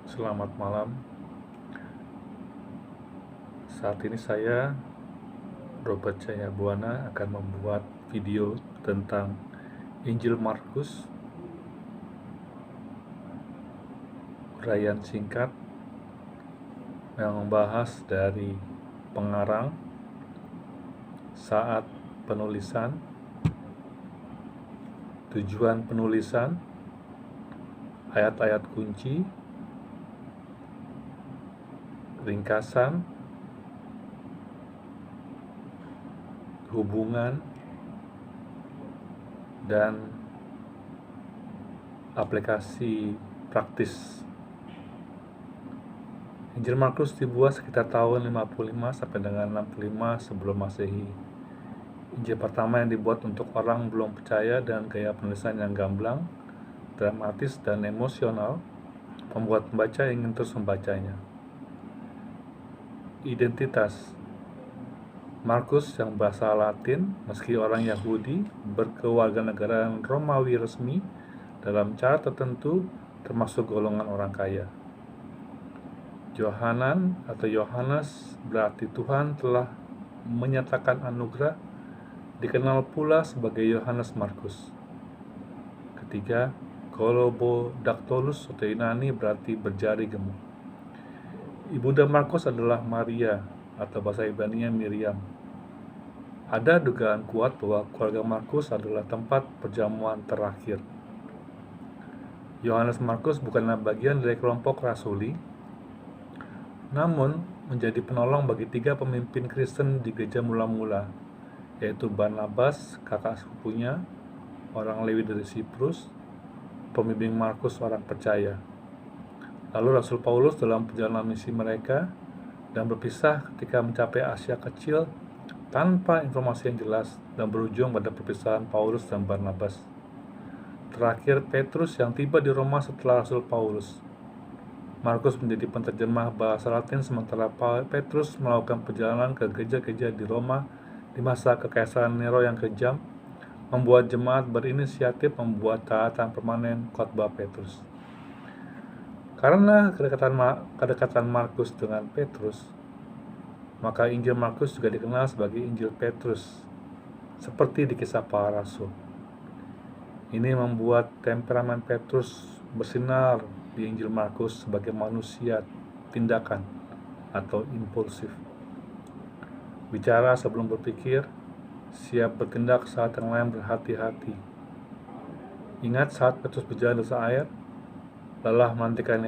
Selamat malam. Saat ini saya, Robert Jaya Buana, akan membuat video tentang Injil Markus, uraian singkat yang membahas dari pengarang, saat penulisan, tujuan penulisan, ayat-ayat kunci, ringkasan, hubungan, dan aplikasi praktis. Injil Markus dibuat sekitar tahun 55 sampai dengan 65 sebelum Masehi. Injil pertama yang dibuat untuk orang belum percaya dan gaya penulisan yang gamblang, dramatis, dan emosional membuat pembaca ingin terus membacanya. Identitas Markus yang bahasa Latin, meski orang Yahudi, berkewarganegaraan Romawi resmi dalam cara tertentu, termasuk golongan orang kaya. Yohanan atau Yohanes berarti Tuhan telah menyatakan anugerah, dikenal pula sebagai Yohanes Markus. Ketiga, Golobodactylus atau Yunani berarti berjari gemuk. Ibunda Markus adalah Maria atau bahasa Ibrani-nya Miriam. Ada dugaan kuat bahwa keluarga Markus adalah tempat perjamuan terakhir. Yohanes Markus bukanlah bagian dari kelompok rasuli, namun menjadi penolong bagi 3 pemimpin Kristen di gereja mula-mula, yaitu Barnabas, kakak sepupunya, orang Lewi dari Siprus, pembimbing Markus orang percaya. Lalu Rasul Paulus dalam perjalanan misi mereka dan berpisah ketika mencapai Asia Kecil tanpa informasi yang jelas dan berujung pada perpisahan Paulus dan Barnabas. Terakhir Petrus yang tiba di Roma setelah Rasul Paulus. Markus menjadi penterjemah bahasa Latin sementara Petrus melakukan perjalanan ke gereja-gereja di Roma di masa Kekaisaran Nero yang kejam, membuat jemaat berinisiatif membuat taatan permanen khotbah Petrus. Karena kedekatan Markus dengan Petrus, maka Injil Markus juga dikenal sebagai Injil Petrus, seperti di Kisah Para Rasul. Ini membuat temperamen Petrus bersinar di Injil Markus sebagai manusia tindakan atau impulsif. Bicara sebelum berpikir, siap bertindak saat yang lain berhati-hati. Ingat saat Petrus berjalan di atas air, lelah menantikan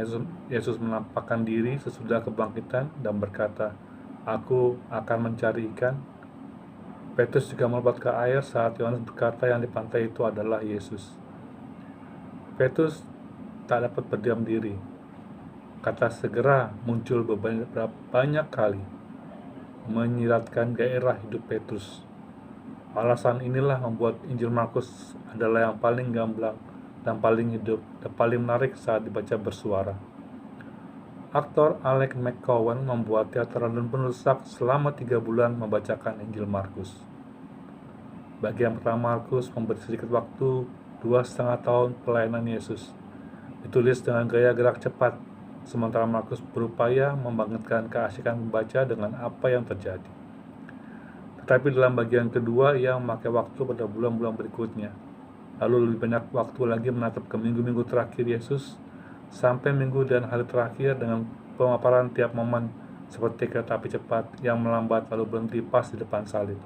Yesus menampakkan diri sesudah kebangkitan dan berkata, "Aku akan mencari ikan." Petrus juga melompat ke air saat Yohanes berkata yang di pantai itu adalah Yesus. Petrus tak dapat berdiam diri. Kata segera muncul banyak kali, menyiratkan gairah hidup Petrus. Alasan inilah membuat Injil Markus adalah yang paling gamblang dan paling hidup dan paling menarik saat dibaca bersuara. Aktor Alec McCowan membuat teater London penulisak selama 3 bulan membacakan Injil Markus. Bagian pertama Markus memberi sedikit waktu 2,5 tahun pelayanan Yesus. Ditulis dengan gaya gerak cepat, sementara Markus berupaya membangkitkan keasikan membaca dengan apa yang terjadi. Tetapi dalam bagian kedua, ia memakai waktu pada bulan-bulan berikutnya. Lalu lebih banyak waktu lagi menatap ke minggu-minggu terakhir Yesus, sampai minggu dan hari terakhir dengan pemaparan tiap momen seperti kereta api cepat yang melambat lalu berhenti pas di depan salib.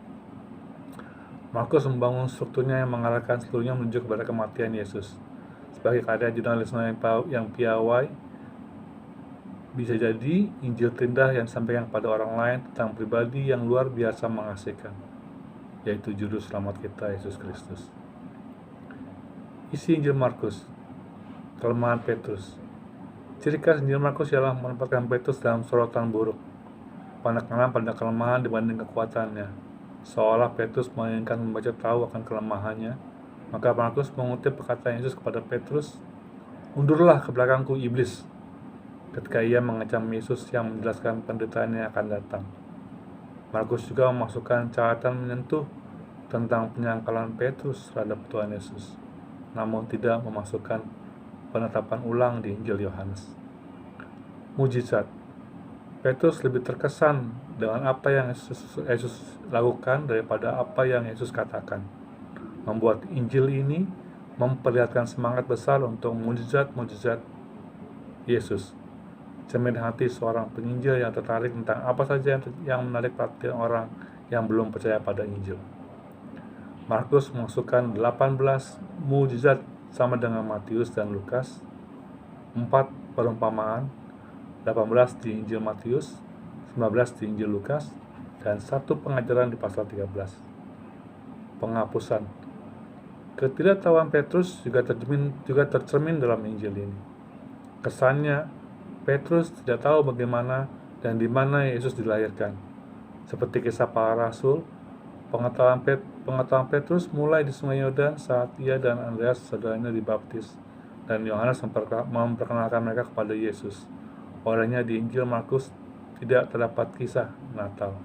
Markus membangun strukturnya yang mengarahkan seluruhnya menuju kepada kematian Yesus. Sebagai karya jurnalis yang piawai, bisa jadi Injil terindah yang disampaikan kepada orang lain tentang pribadi yang luar biasa mengasihkan, yaitu Juru Selamat kita, Yesus Kristus. Isi Injil Markus. Kelemahan Petrus. Ciri khas Injil Markus ialah menempatkan Petrus dalam sorotan buruk, penekanan pada kelemahan dibanding kekuatannya, seolah Petrus menginginkan membaca tahu akan kelemahannya. Maka Markus mengutip perkataan Yesus kepada Petrus, "Undurlah ke belakangku, iblis," ketika ia mengecam Yesus yang menjelaskan penderitaannya akan datang. Markus juga memasukkan catatan menyentuh tentang penyangkalan Petrus terhadap Tuhan Yesus, namun tidak memasukkan penetapan ulang di Injil Yohanes. mujizat. Petrus lebih terkesan dengan apa yang Yesus lakukan daripada apa yang Yesus katakan. Membuat Injil ini memperlihatkan semangat besar untuk mujizat-mujizat Yesus. Cermin hati seorang penginjil yang tertarik tentang apa saja yang menarik perhatian orang yang belum percaya pada Injil. Markus memasukkan 18 mujizat sama dengan Matius dan Lukas, 4 perumpamaan, 18 di Injil Matius, 19 di Injil Lukas, dan 1 pengajaran di pasal 13. Penghapusan. Ketidaktahuan Petrus juga tercermin dalam Injil ini. Kesannya, Petrus tidak tahu bagaimana dan di mana Yesus dilahirkan. Seperti kisah para rasul, pengetahuan Petrus mulai di Sungai Yordan saat ia dan Andreas saudaranya dibaptis, dan Yohanes memperkenalkan mereka kepada Yesus. Olehnya di Injil Markus tidak terdapat kisah Natal.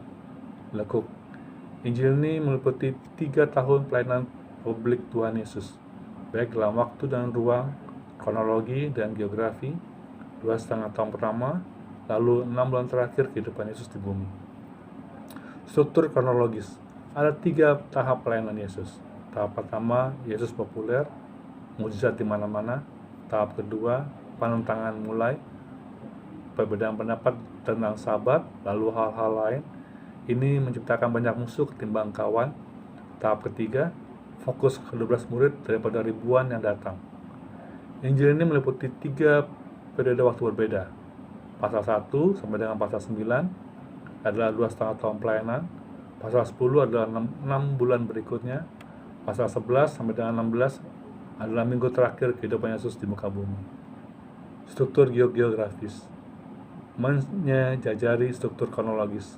Lekuk. Injil ini meliputi 3 tahun pelayanan publik Tuhan Yesus, baik dalam waktu dan ruang, kronologi dan geografi, 2,5 tahun pertama, lalu 6 bulan terakhir kehidupan Yesus di bumi. Struktur kronologis. Ada 3 tahap pelayanan Yesus. Tahap pertama, Yesus populer, mujizat di mana-mana. Tahap kedua, penentangan mulai, perbedaan pendapat tentang sahabat, lalu hal-hal lain. Ini menciptakan banyak musuh ketimbang kawan. Tahap ketiga, fokus ke 12 murid daripada ribuan yang datang. Injil ini meliputi 3 periode waktu berbeda. Pasal 1 sampai dengan pasal 9 adalah 2,5 tahun pelayanan. Pasal 10 adalah 6 bulan berikutnya. Pasal 11 sampai dengan 16 adalah minggu terakhir kehidupan Yesus di muka bumi. Struktur geografis. Menjajari struktur kronologis.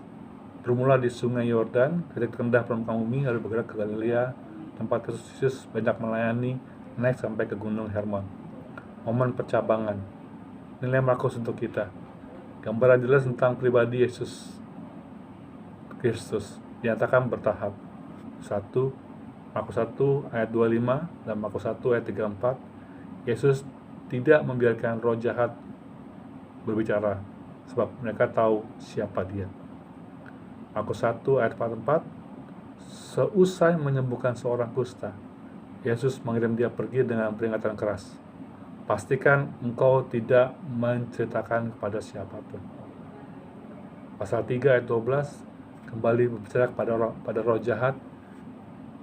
Bermula di Sungai Yordan, titik terendah permukaan bumi, lalu bergerak ke Galilea, tempat Yesus banyak melayani, naik sampai ke Gunung Hermon. Momen percabangan. Nilai Markus untuk kita. Gambaran jelas tentang pribadi Yesus Kristus dinyatakan bertahap. 1. Markus 1 ayat 25 dan Markus 1 ayat 34. Yesus tidak membiarkan roh jahat berbicara, sebab mereka tahu siapa dia. Markus 1 ayat 44. Seusai menyembuhkan seorang kusta, Yesus mengirim dia pergi dengan peringatan keras. Pastikan engkau tidak menceritakan kepada siapapun. Pasal 3 ayat 12 kembali berbicara pada roh jahat.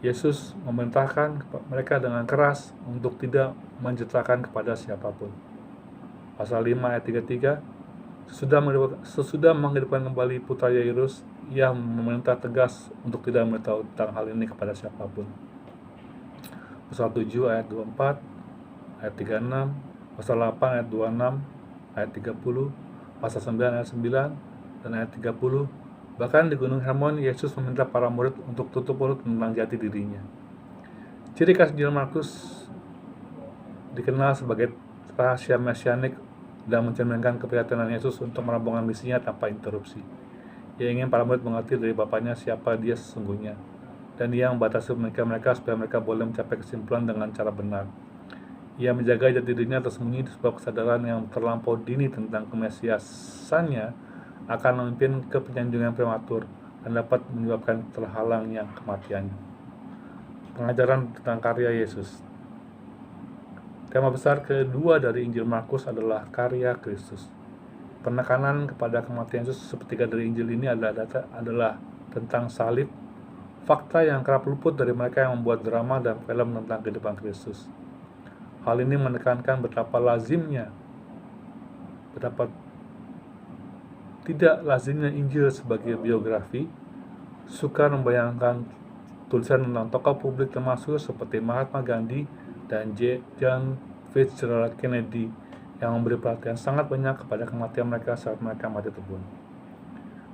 Yesus memerintahkan mereka dengan keras untuk tidak menceritakan kepada siapapun. Pasal 5 ayat 33, sesudah menghidupkan kembali putra Yairus, ia meminta tegas untuk tidak memberitahu tentang hal ini kepada siapapun. Pasal 7 ayat 24, ayat 36, pasal 8 ayat 26, ayat 30, pasal 9 ayat 9, dan ayat 30. Bahkan di Gunung Hermon, Yesus meminta para murid untuk tutup mulut tentang jati dirinya. Ciri khas Injil Markus dikenal sebagai rahasia mesianik dan mencerminkan keprihatinan Yesus untuk merampungkan misinya tanpa interupsi. Ia ingin para murid mengerti dari Bapaknya siapa dia sesungguhnya, dan ia membatasi mereka supaya mereka boleh mencapai kesimpulan dengan cara benar. Ia menjaga jati dirinya tersembunyi di sebuah kesadaran yang terlampau dini tentang kemesiasannya akan memimpin ke penyanjungan prematur dan dapat menyebabkan terhalangnya kematiannya. Pengajaran tentang karya Yesus. Tema besar kedua dari Injil Markus adalah karya Kristus. Penekanan kepada kematian Yesus sepertiga dari Injil ini adalah tentang salib, fakta yang kerap luput dari mereka yang membuat drama dan film tentang kehidupan Kristus. Hal ini menekankan betapa tidak lazimnya Injil sebagai biografi. Sukar membayangkan tulisan tentang tokoh publik termasuk seperti Mahatma Gandhi dan John Fitzgerald Kennedy yang memberi perhatian sangat banyak kepada kematian mereka saat mereka mati terbunuh.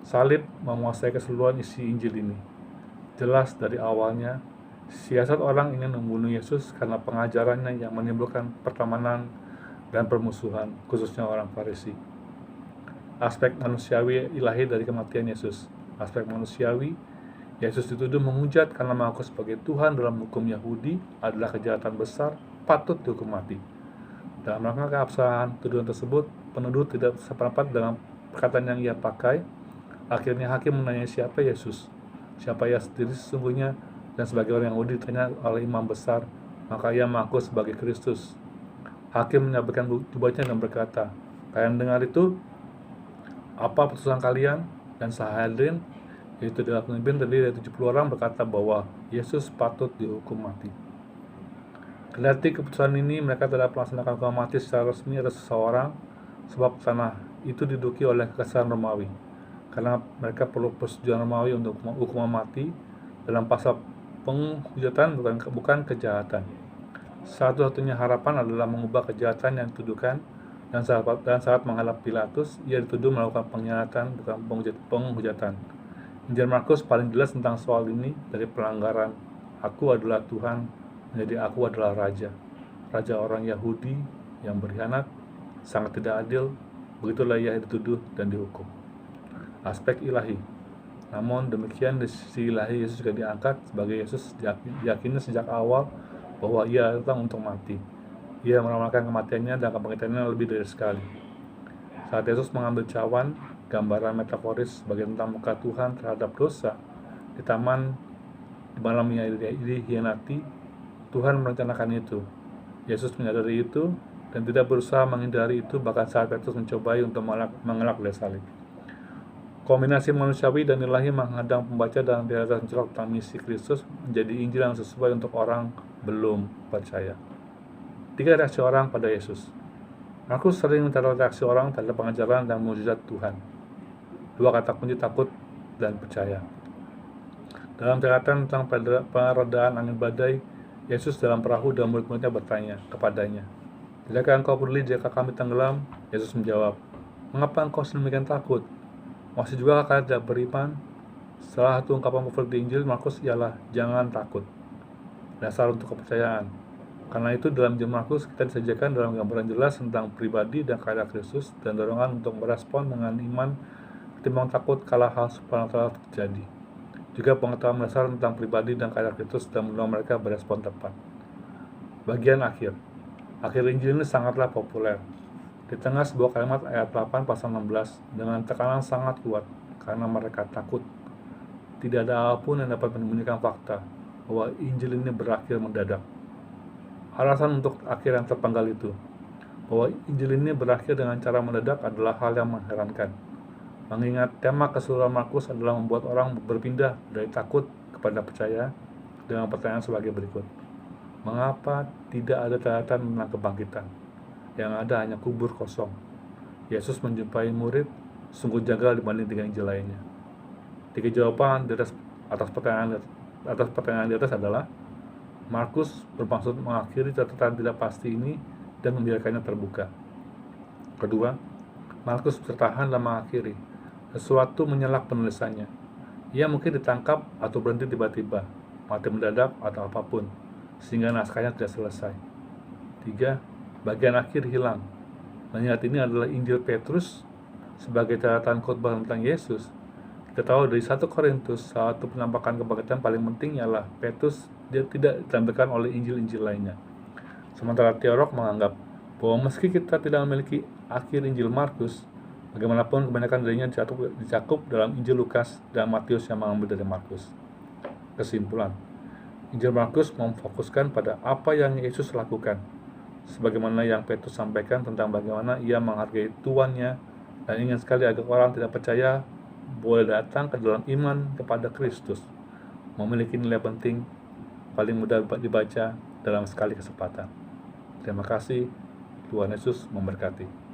Salib menguasai keseluruhan isi Injil ini. Jelas dari awalnya, siasat orang ingin membunuh Yesus karena pengajarannya yang menimbulkan pertemanan dan permusuhan, khususnya orang Farisi. Aspek manusiawi ilahi dari kematian Yesus. Aspek manusiawi, Yesus dituduh menghujat karena mengaku sebagai Tuhan dalam hukum Yahudi adalah kejahatan besar, patut dihukum mati. Dalam rangka keabsahan tuduhan tersebut, penuduh tidak sependapat dengan perkataan yang ia pakai. Akhirnya hakim menanya siapa Yesus, siapa ia sendiri sesungguhnya, dan sebagai orang Yahudi ditanya oleh imam besar, maka ia mengaku sebagai Kristus. Hakim menyabetkan jubahnya dan berkata, "Kalian dengar itu? Apa putusan kalian?" Dan Sanhedrin, yaitu adalah pemimpin terdiri dari 70 orang, berkata bahwa Yesus patut dihukum mati. Kendati keputusan ini mereka tidak melaksanakan hukuman mati secara resmi atas seseorang, sebab tanah itu diduduki oleh kekaisaran Romawi. Karena mereka perlu persetujuan Romawi untuk hukuman mati dalam pasal penghujatan bukan kejahatan. Satu-satunya harapan adalah mengubah kejahatan yang dituduhkan, dan saat menghadap Pilatus, ia dituduh melakukan pengkhianatan bukan penghujatan. Injil Markus paling jelas tentang soal ini dari pelanggaran "Aku adalah Tuhan" menjadi "Aku adalah Raja". Raja orang Yahudi yang berkhianat, sangat tidak adil, begitulah ia dituduh dan dihukum. Aspek ilahi. Namun demikian di sisi ilahi Yesus juga diangkat sebagai Yesus diyakini sejak awal bahwa ia datang untuk mati. Ia meramalkan kematiannya dan kebangkitannya lebih dari sekali. Saat Yesus mengambil cawan, gambaran metaforis sebagai tentang muka Tuhan terhadap dosa, di taman di malam ia dihianati, Tuhan merencanakan itu. Yesus menyadari itu dan tidak berusaha menghindari itu, bahkan saat Petrus mencobai untuk mengelak dari salib. Kombinasi manusiawi dan ilahi menghadang pembaca dalam realitas mencolok tentang misi Kristus menjadi Injil yang sesuai untuk orang belum percaya. 3 reaksi orang pada Yesus. Markus sering mencatat reaksi orang terhadap pengajaran dan mukjizat Tuhan. 2 kata kunci: takut dan percaya. Dalam catatan tentang peredaan angin badai, Yesus dalam perahu dan murid-muridnya bertanya kepadanya, "Tidakkah engkau peduli jika kami tenggelam?" Yesus menjawab, "Mengapa engkau sedemikian takut? Masih juga kalian tidak beriman?" Salah satu ungkapan favorit di Injil Markus ialah "jangan takut", dasar untuk kepercayaan. Karena itu dalam Injil Markus kita disajikan dalam gambaran jelas tentang pribadi dan karya Kristus dan dorongan untuk merespon dengan iman ketimbang takut kala hal supernatural terjadi. Juga pengetahuan dasar tentang pribadi dan karya Kristus dan mendorong mereka berespon tepat. Bagian akhir Injil ini sangatlah populer. Di tengah sebuah kalimat ayat 8 pasal 16 dengan tekanan sangat kuat karena mereka takut. Tidak ada apapun yang dapat menyembunyikan fakta bahwa Injil ini berakhir mendadak. Alasan untuk akhir yang terpenggal itu, bahwa Injil ini berakhir dengan cara mendadak, adalah hal yang mengherankan. Mengingat tema keseluruhan Markus adalah membuat orang berpindah dari takut kepada percaya dengan pertanyaan sebagai berikut. Mengapa tidak ada catatan tentang kebangkitan? Yang ada hanya kubur kosong. Yesus menjumpai murid sungguh janggal dibanding 3 Injil lainnya. 3 jawaban atas pertanyaan di atas adalah: Markus bermaksud mengakhiri catatan tidak pasti ini dan membiarkannya terbuka. Kedua, Markus bertahan dan mengakhiri. Sesuatu menyelak penulisannya. Ia mungkin ditangkap atau berhenti tiba-tiba, mati mendadak atau apapun, sehingga naskahnya tidak selesai. 3. Bagian akhir hilang. Mengingat ini adalah Injil Petrus sebagai catatan khotbah tentang Yesus, kita tahu dari 1 Korintus, satu penampakan kebangkitan paling penting ialah Petrus dia tidak ditampilkan oleh Injil-Injil lainnya. Sementara teolog menganggap bahwa meski kita tidak memiliki akhir Injil Markus, bagaimanapun kebanyakan darinya dicakup dalam Injil Lukas dan Matius yang mengambil dari Markus. Kesimpulan, Injil Markus memfokuskan pada apa yang Yesus lakukan, sebagaimana yang Petrus sampaikan tentang bagaimana ia menghargai tuannya dan ingin sekali agar orang tidak percaya boleh datang ke dalam iman kepada Kristus. Memiliki nilai penting, paling mudah dibaca dalam sekali kesempatan. Terima kasih. Tuhan Yesus memberkati.